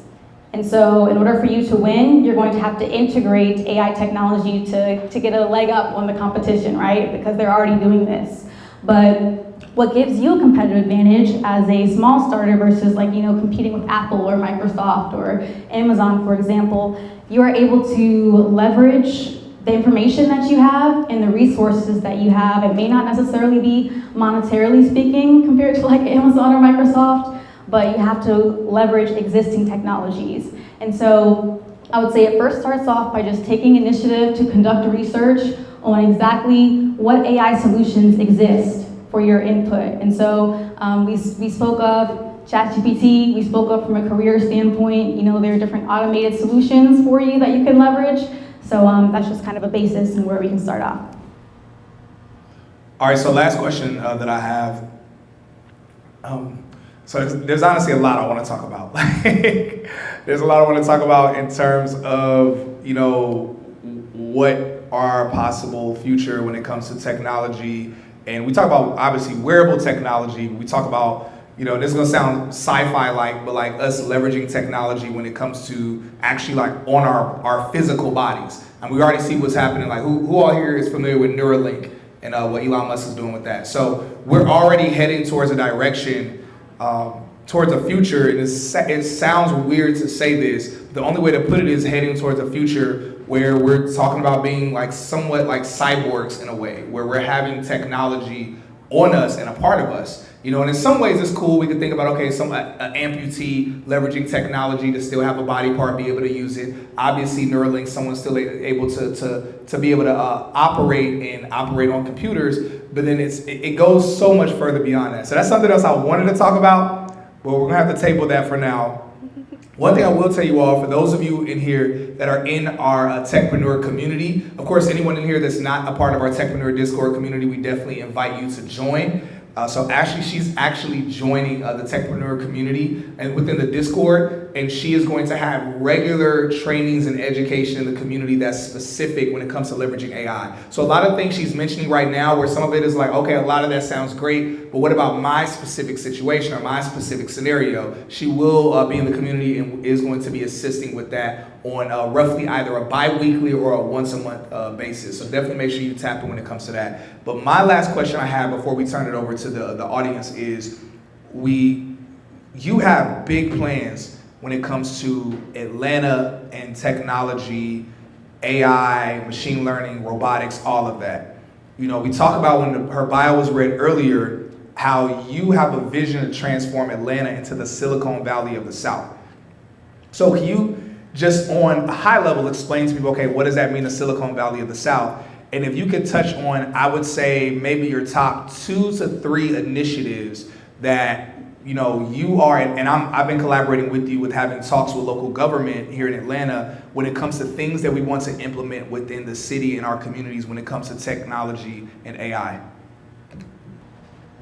A: And so in order for you to win, you're going to have to integrate AI technology to get a leg up on the competition, right? Because they're already doing this. But what gives you a competitive advantage as a small starter versus competing with Apple or Microsoft or Amazon, for example, you are able to leverage the information that you have and the resources that you have. It may not necessarily be monetarily speaking compared to like Amazon or Microsoft, but you have to leverage existing technologies. And so I would say it first starts off by just taking initiative to conduct research on exactly what AI solutions exist for your input. And so we spoke of ChatGPT, we spoke of from a career standpoint, there are different automated solutions for you that you can leverage. So that's just kind of a basis and where we can start off.
C: All right, so last question that I have. So there's honestly a lot I want to talk about. There's a lot I want to talk about in terms of, what our possible future when it comes to technology. And we talk about, obviously, wearable technology. We talk about, this is going to sound sci-fi-like, but like us leveraging technology when it comes to actually like on our physical bodies. And we already see what's happening. Like who all here is familiar with Neuralink and what Elon Musk is doing with that? So we're already heading towards a direction, towards a future. And it sounds weird to say this. The only way to put it is heading towards a future where we're talking about being like somewhat like cyborgs in a way, where we're having technology on us and a part of us. And in some ways it's cool. We could think about, okay, some amputee leveraging technology to still have a body part, be able to use it. Obviously, Neuralink, someone's still able to be able to operate on computers. But then it goes so much further beyond that. So that's something else I wanted to talk about, but we're gonna have to table that for now. One thing I will tell you all, for those of you in here that are in our Techpreneur community, of course, anyone in here that's not a part of our Techpreneur Discord community, we definitely invite you to join. So she's actually joining the Techpreneur community and within the Discord, and she is going to have regular trainings and education in the community that's specific when it comes to leveraging AI. So a lot of things she's mentioning right now, where some of it is like, okay, a lot of that sounds great, but what about my specific situation or my specific scenario? She will be in the community and is going to be assisting with that on roughly either a bi-weekly or a once-a-month basis. So definitely make sure you tap in when it comes to that. But my last question I have before we turn it over to the audience is, you have big plans when it comes to Atlanta and technology, AI, machine learning, robotics, all of that. We talk about when her bio was read earlier, how you have a vision to transform Atlanta into the Silicon Valley of the South. So can you just on a high level explain to people, okay, what does that mean, the Silicon Valley of the South? And if you could touch on, I would say maybe your top 2 to 3 initiatives that you are, and I've been collaborating with you with having talks with local government here in Atlanta when it comes to things that we want to implement within the city and our communities when it comes to technology and AI.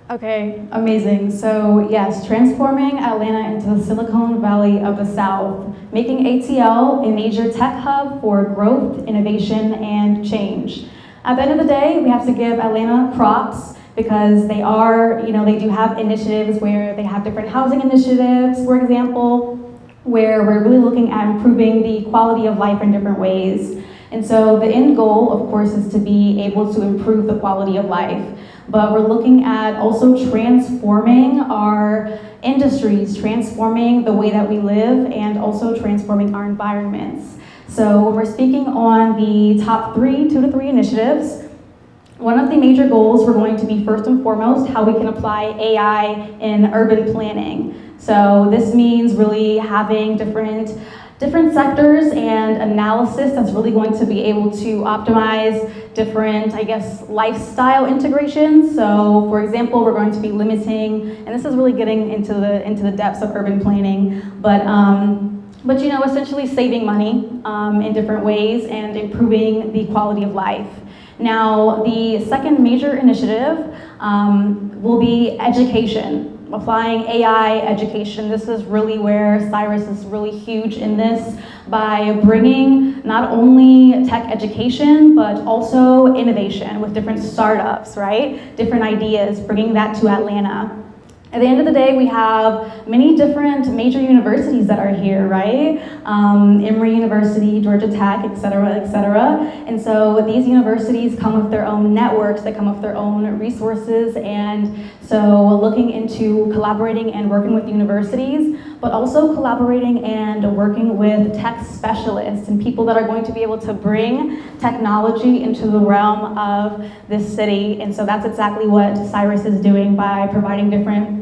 A: Okay, amazing. So yes, transforming Atlanta into the Silicon Valley of the South, making ATL a major tech hub for growth, innovation, and change. At the end of the day, we have to give Atlanta props because they are, they do have initiatives where they have different housing initiatives, for example, where we're really looking at improving the quality of life in different ways. And so the end goal, of course, is to be able to improve the quality of life. But we're looking at also transforming our industries, transforming the way that we live, and also transforming our environments. So when we're speaking on the top 2 to 3 initiatives, one of the major goals we're going to be first and foremost how we can apply AI in urban planning. So this means really having different sectors and analysis that's really going to be able to optimize different, lifestyle integrations. So for example, we're going to be limiting, and this is really getting into the depths of urban planning, but essentially saving money in different ways and improving the quality of life. Now, the second major initiative will be education, applying AI education. This is really where Cyrus is really huge in this by bringing not only tech education, but also innovation with different startups, right? Different ideas, bringing that to Atlanta. At the end of the day, we have many different major universities that are here, right? Emory University, Georgia Tech, et cetera, et cetera. And so these universities come with their own networks, they come with their own resources, and so looking into collaborating and working with universities, but also collaborating and working with tech specialists and people that are going to be able to bring technology into the realm of this city. And so that's exactly what Cyrus is doing by providing different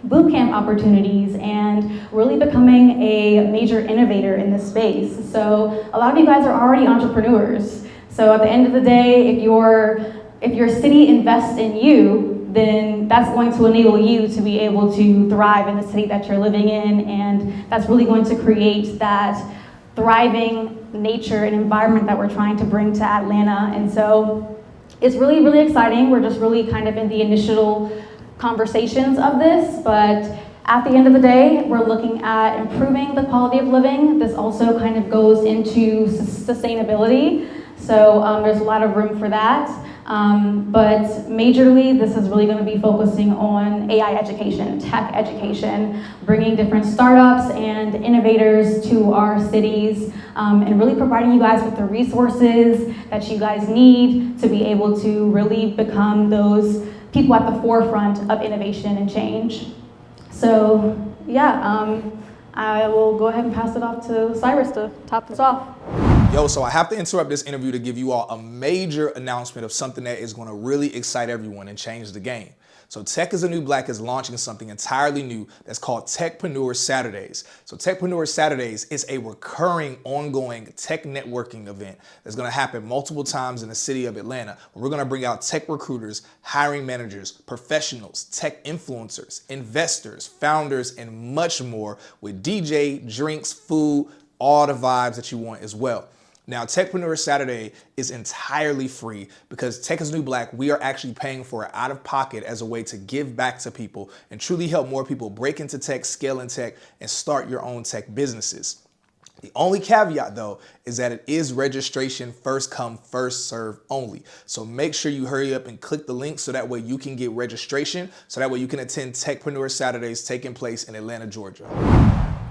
A: bootcamp opportunities and really becoming a major innovator in this space. So a lot of you guys are already entrepreneurs. So at the end of the day, if your city invests in you, then that's going to enable you to be able to thrive in the city that you're living in, and that's really going to create that thriving nature and environment that we're trying to bring to Atlanta. And so it's really, really exciting. We're just really kind of in the initial conversations of this, but at the end of the day, we're looking at improving the quality of living. This also kind of goes into sustainability, so there's a lot of room for that. But majorly, this is really going to be focusing on AI education, tech education, bringing different startups and innovators to our cities, and really providing you guys with the resources that you guys need to be able to really become those people at the forefront of innovation and change. So yeah, I will go ahead and pass it off to Cyrus to top this off.
E: Yo, so I have to interrupt this interview to give you all a major announcement of something that is going to really excite everyone and change the game. So Tech is the New Black is launching something entirely new that's called Techpreneur Saturdays. So Techpreneur Saturdays is a recurring, ongoing tech networking event that's going to happen multiple times in the city of Atlanta, where we're going to bring out tech recruiters, hiring managers, professionals, tech influencers, investors, founders, and much more with DJ, drinks, food, all the vibes that you want as well. Now, Techpreneur Saturday is entirely free because Tech is New Black, we are actually paying for it out of pocket as a way to give back to people and truly help more people break into tech, scale in tech, and start your own tech businesses. The only caveat, though, is that it is registration first come, first serve only. So make sure you hurry up and click the link so that way you can get registration, so that way you can attend Techpreneur Saturdays taking place in Atlanta, Georgia.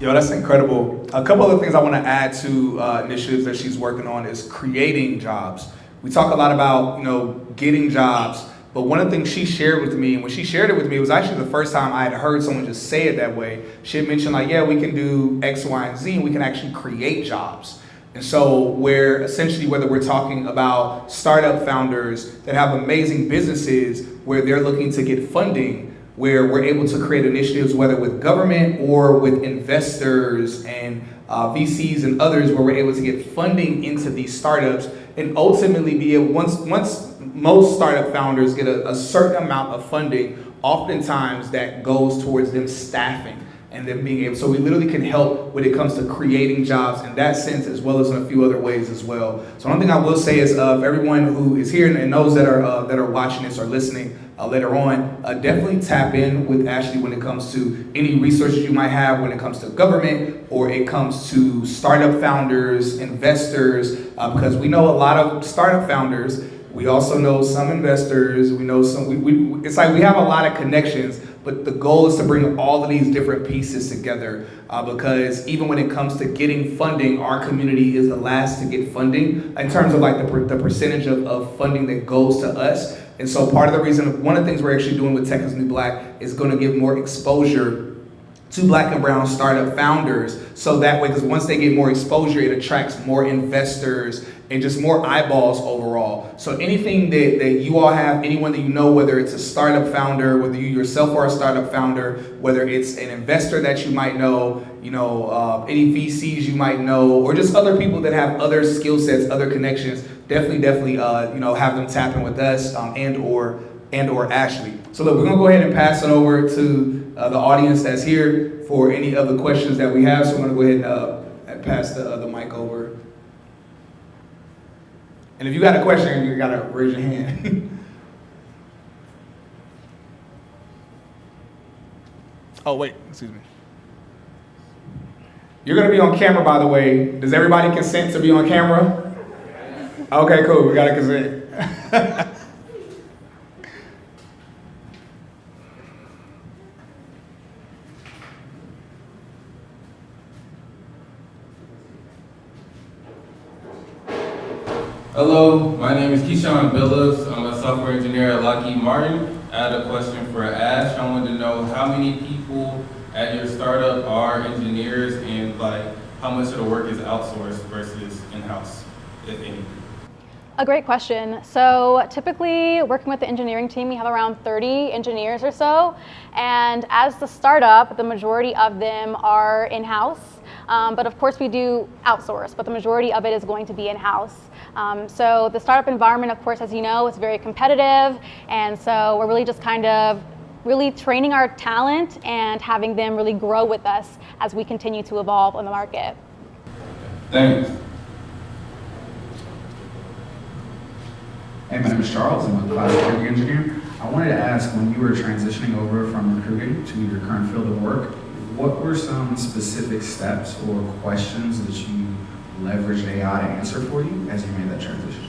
C: Yo, that's incredible. A couple of things I want to add to initiatives that she's working on is creating jobs. We talk a lot about, getting jobs, but one of the things she shared with me, and when she shared it with me, it was actually the first time I had heard someone just say it that way. She had mentioned like, yeah, we can do X, Y, and Z, and we can actually create jobs. And so where essentially, whether we're talking about startup founders that have amazing businesses where they're looking to get funding, where we're able to create initiatives, whether with government or with investors and VCs and others, where we're able to get funding into these startups and ultimately be able, once most startup founders get a certain amount of funding, oftentimes that goes towards them staffing and them being able, so we literally can help when it comes to creating jobs in that sense, as well as in a few other ways as well. So one thing I will say is of everyone who is here and those that are watching this or listening later on, definitely tap in with Ashley when it comes to any resources you might have when it comes to government or it comes to startup founders, investors, because we know a lot of startup founders. We also know some investors. We know some. It's like we have a lot of connections, but the goal is to bring all of these different pieces together because even when it comes to getting funding, our community is the last to get funding in terms of like the percentage of funding that goes to us. And so part of the reason, one of the things we're actually doing with Tech is New Black is going to give more exposure to Black and brown startup founders. So that way, because once they get more exposure, it attracts more investors and just more eyeballs overall. So anything that you all have, anyone that you know, whether it's a startup founder, whether you yourself are a startup founder, whether it's an investor that you might know, any VCs you might know, or just other people that have other skill sets, other connections, definitely, have them tap in with us and or Ashley. So look, we're gonna go ahead and pass it over to the audience that's here for any other questions that we have. So I'm gonna go ahead and pass the mic over. And if you got a question, you gotta raise your hand. Oh wait, excuse me. You're gonna be on camera, by the way. Does everybody consent to be on camera? Okay, cool, we got to consent.
F: Hello, my name is Keyshawn Billups. I'm a software engineer at Lockheed Martin. I had a question for Ash. I wanted to know how many people at your startup are engineers and like how much of the work is outsourced versus in-house, if any?
D: A great question. So typically working with the engineering team, we have around 30 engineers or so. And as the startup, the majority of them are in-house. But of course we do outsource, but the majority of it is going to be in-house. So the startup environment, of course, as you know, is very competitive. And so we're really just kind of really training our talent and having them really grow with us as we continue to evolve on the market.
F: Thanks.
G: Hey, my name is Charles. I'm a cloud security engineer. I wanted to ask, when you were transitioning over from recruiting to your current field of work, what were some specific steps or questions that you leveraged AI to answer for you as you made that transition?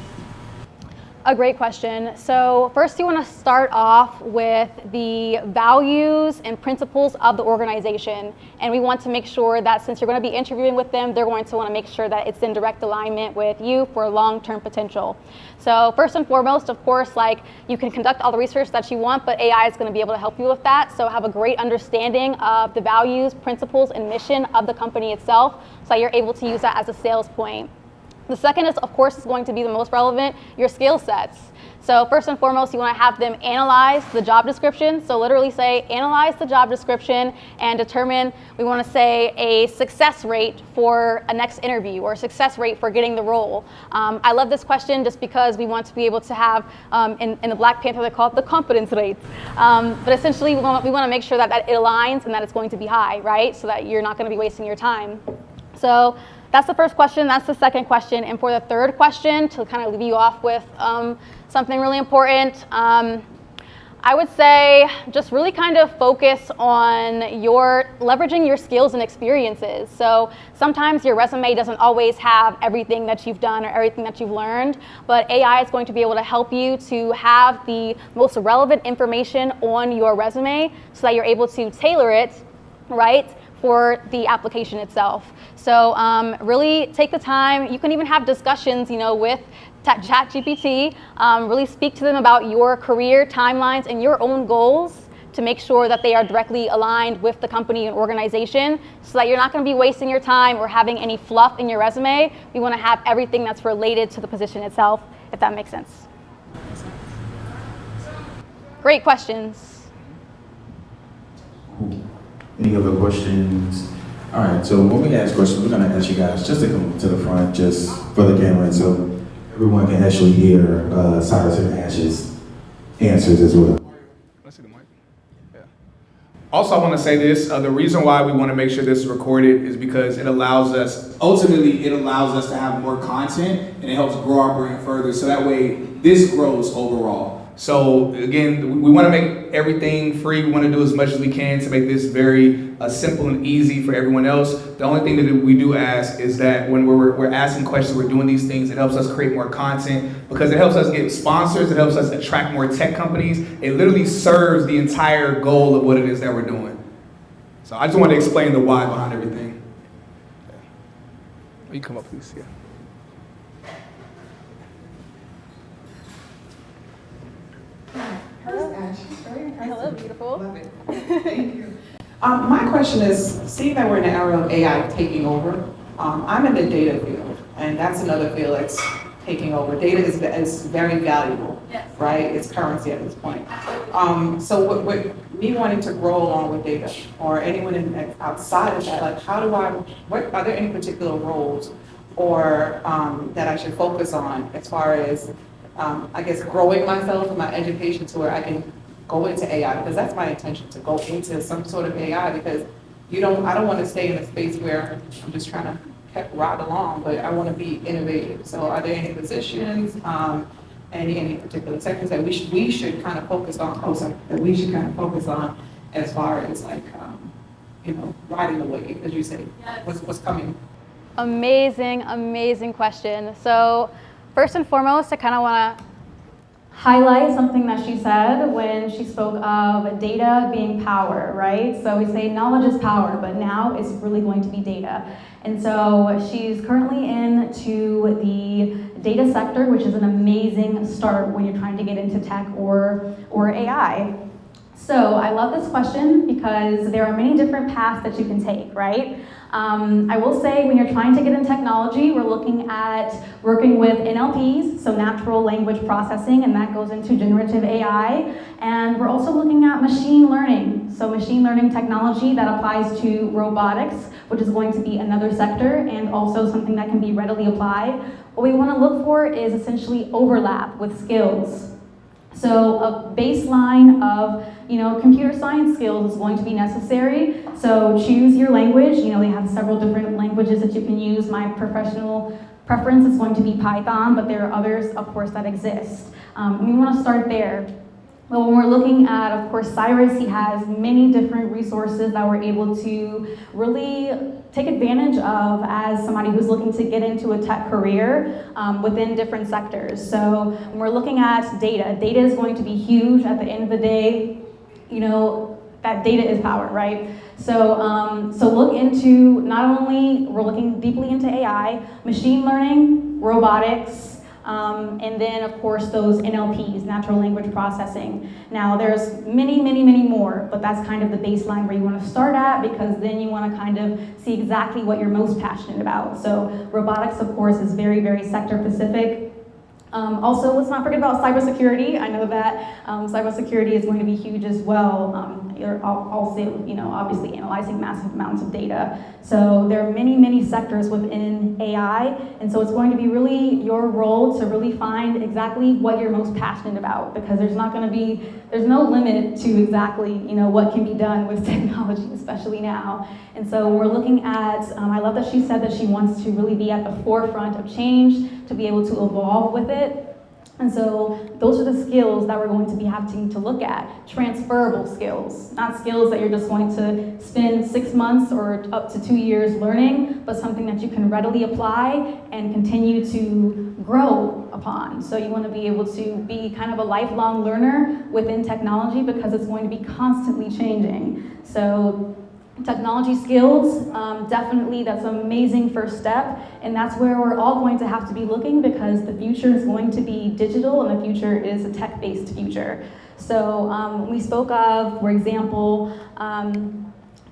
D: A great question. So first you want to start off with the values and principles of the organization. And we want to make sure that since you're going to be interviewing with them, they're going to want to make sure that it's in direct alignment with you for long-term potential. So first and foremost, of course, like you can conduct all the research that you want, but AI is going to be able to help you with that. So have a great understanding of the values, principles, and mission of the company itself so that you're able to use that as a sales point. The second is, of course, is going to be the most relevant, your skill sets. So first and foremost, you want to have them analyze the job description. So literally say, analyze the job description and determine, we want to say, a success rate for a next interview or a success rate for getting the role. I love this question just because we want to be able to have, in the Black Panther, they call it the confidence rate. But essentially, we want to make sure that it aligns and that it's going to be high, right? So that you're not going to be wasting your time. So that's the first question. That's the second question. And for the third question, to kind of leave you off with something really important, I would say just really kind of focus on leveraging your skills and experiences. So sometimes your resume doesn't always have everything that you've done or everything that you've learned, but AI is going to be able to help you to have the most relevant information on your resume so that you're able to tailor it, right, for the application itself. So really take the time. You can even have discussions, with ChatGPT. Really speak to them about your career timelines and your own goals to make sure that they are directly aligned with the company and organization so that you're not going to be wasting your time or having any fluff in your resume. We want to have everything that's related to the position itself, if that makes sense. Great questions.
B: Cool. Any other questions? All right, so when we ask questions, we're gonna ask you guys just to come to the front, just for the camera, so everyone can actually hear Cyrus and Ash's answers as well.
C: Let's see the mic. Yeah. Also, I want to say this, the reason why we want to make sure this is recorded is because it allows us to have more content and it helps grow our brand further, so that way this grows overall. So again, we want to make everything free. We want to do as much as we can to make this very simple and easy for everyone else. The only thing that we do ask is that when we're asking questions, we're doing these things, it helps us create more content because it helps us get sponsors, it helps us attract more tech companies. It literally serves the entire goal of what it is that we're doing. So I just want to explain the why behind everything. You come up, please. Yeah.
D: Hello, beautiful.
H: Love it. Thank you. My question is, seeing that we're in the era of AI taking over, I'm in the data field, and that's another field that's taking over. Data is very valuable, yes, right? It's currency at this point. So with me wanting to grow along with data, or anyone outside of that, like are there any particular roles or that I should focus on as far as I guess growing myself and my education to where I can go into AI, because that's my intention, to go into some sort of AI, because I don't want to stay in a space where I'm just trying to ride along, but I want to be innovative. So are there any positions, any particular sectors that we should kind of focus on, as far as like, riding the wave, as you say, yes, what's coming?
D: Amazing, amazing question. So first and foremost, I kind of want to highlight something that she said when she spoke of data being power, right? So we say knowledge is power, but now it's really going to be data. And so she's currently into the
A: data sector, which is an amazing start when you're trying to get into tech or AI. So I love this question because there are many different paths that you can take, right? I will say when you're trying to get in technology, we're looking at working with NLPs, so natural language processing, and that goes into generative AI. And we're also looking at machine learning, so machine learning technology that applies to robotics, which is going to be another sector and also something that can be readily applied. What we want to look for is essentially overlap with skills. So a baseline of, computer science skills is going to be necessary. So choose your language. They have several different languages that you can use. My professional preference is going to be Python, but there are others, of course, that exist. We want to start there. But when we're looking at, of course, Cyrus, he has many different resources that we're able to really take advantage of as somebody who's looking to get into a tech career within different sectors. So when we're looking at data is going to be huge. At the end of the day, that data is power, right? So look into, not only, we're looking deeply into AI, machine learning, robotics, and then, of course, those NLPs, natural language processing. Now, there's many, many, many more, but that's kind of the baseline where you want to start at, because then you want to kind of see exactly what you're most passionate about. So robotics, of course, is very, very sector specific. Also, let's not forget about cybersecurity. I know that cybersecurity is going to be huge as well. You're also, obviously analyzing massive amounts of data. So there are many, many sectors within AI, and so it's going to be really your role to really find exactly what you're most passionate about, because there's no limit to exactly, what can be done with technology, especially now. And so we're looking at, I love that she said that she wants to really be at the forefront of change, to be able to evolve with it. And so those are the skills that we're going to be having to look at. Transferable skills, not skills that you're just going to spend 6 months or up to 2 years learning, but something that you can readily apply and continue to grow upon. So you want to be able to be kind of a lifelong learner within technology, because it's going to be constantly changing. So technology skills, definitely that's an amazing first step, and that's where we're all going to have to be looking, because the future is going to be digital and the future is a tech-based future. So we spoke of, for example,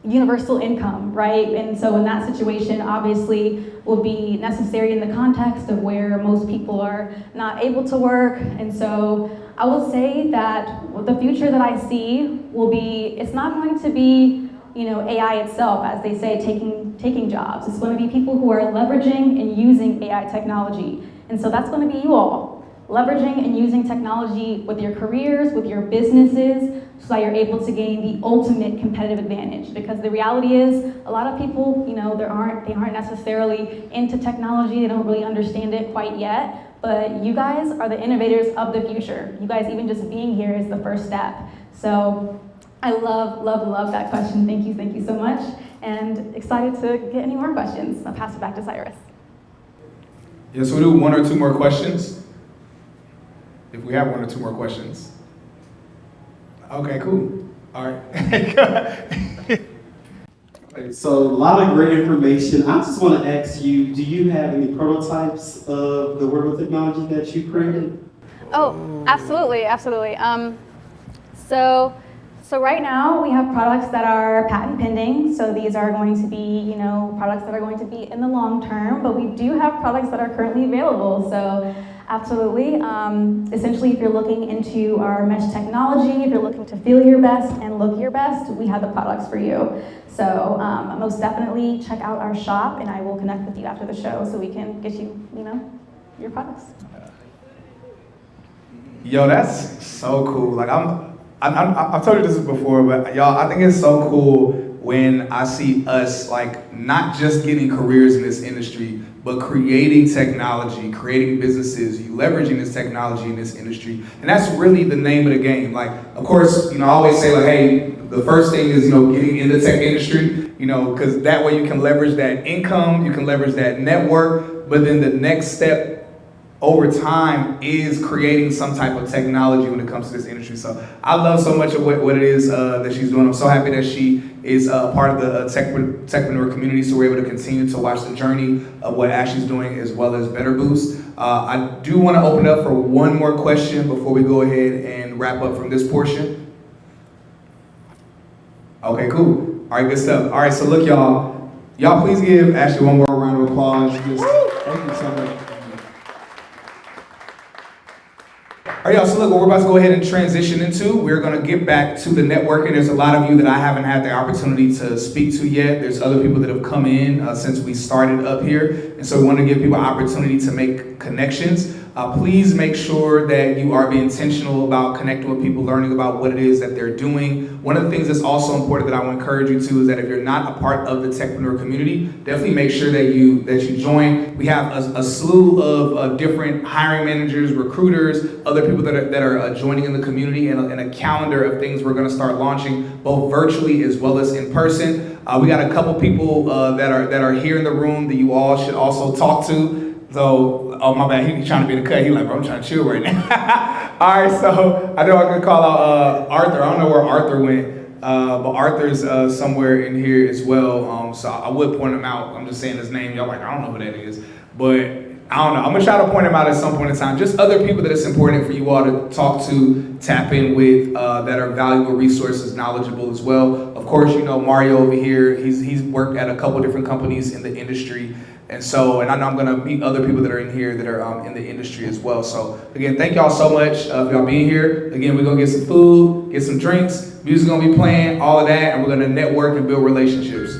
A: universal income, right? And so in that situation, obviously, will be necessary in the context of where most people are not able to work. And so I will say that the future that I see will be, it's not going to be AI itself, as they say, taking jobs. It's going to be people who are leveraging and using AI technology. And so that's going to be you all, leveraging and using technology with your careers, with your businesses, so that you're able to gain the ultimate competitive advantage. Because the reality is, a lot of people, they aren't necessarily into technology, they don't really understand it quite yet, but you guys are the innovators of the future. You guys, even just being here is the first step. So I love that question. Thank you so much. And excited to get any more questions. I'll pass it back to Cyrus.
C: Yes, we'll do 1 or 2 more questions. If we have 1 or 2 more questions. Okay, cool. All right.
I: So a lot of great information. I just want to ask you, do you have any prototypes of the wearable technology that you created?
A: Oh, absolutely. So right now we have products that are patent pending. So these are going to be, products that are going to be in the long term, but we do have products that are currently available. So absolutely. Essentially, if you're looking into our mesh technology, if you're looking to feel your best and look your best, we have the products for you. So most definitely check out our shop, and I will connect with you after the show so we can get you, your products.
C: Yo, that's so cool. Like I've told you this before, but y'all, I think it's so cool when I see us not just getting careers in this industry, but creating technology, creating businesses, you leveraging this technology in this industry. And that's really the name of the game. Of course, I always say hey, the first thing is, getting in the tech industry, because that way you can leverage that income, you can leverage that network, but then the next step over time is creating some type of technology when it comes to this industry. So I love so much of what it is that she's doing. I'm so happy that she is a part of the techpreneur community, so we're able to continue to watch the journey of what Ashley's doing as well as Better Boost. I do want to open up for one more question before we go ahead and wrap up from this portion. Okay, cool. All right, good stuff. All right, so look, y'all please give Ashley one more round of applause. Thank you so much. All right, y'all, so look, what we're about to go ahead and transition into, we're gonna get back to the networking. There's a lot of you that I haven't had the opportunity to speak to yet. There's other people that have come in since we started up here. And so we want to give people an opportunity to make connections. Please make sure that you are being intentional about connecting with people, learning about what it is that they're doing. One of the things that's also important that I want to encourage you to is that if you're not a part of the techpreneur community, definitely make sure that you join. We have a slew of different hiring managers, recruiters, other people that are joining in the community, and a calendar of things we're going to start launching both virtually as well as in person. We got a couple people that are here in the room that you all should also talk to. So, oh my bad, he's trying to be in the cut. He's like, bro, I'm trying to chill right now. All right, so I know I could call out Arthur. I don't know where Arthur went, but Arthur's somewhere in here as well. So I would point him out. I'm just saying his name. Y'all like, I don't know who that is, but I don't know. I'm gonna try to point him out at some point in time. Just other people that it's important for you all to talk to, tap in with, that are valuable resources, knowledgeable as well. Of course, you know Mario over here. He's worked at a couple different companies in the industry. And I know I'm gonna meet other people that are in here that are in the industry as well. So again, thank y'all so much for y'all being here. Again, we're gonna get some food, get some drinks, music's gonna be playing, all of that, and we're gonna network and build relationships.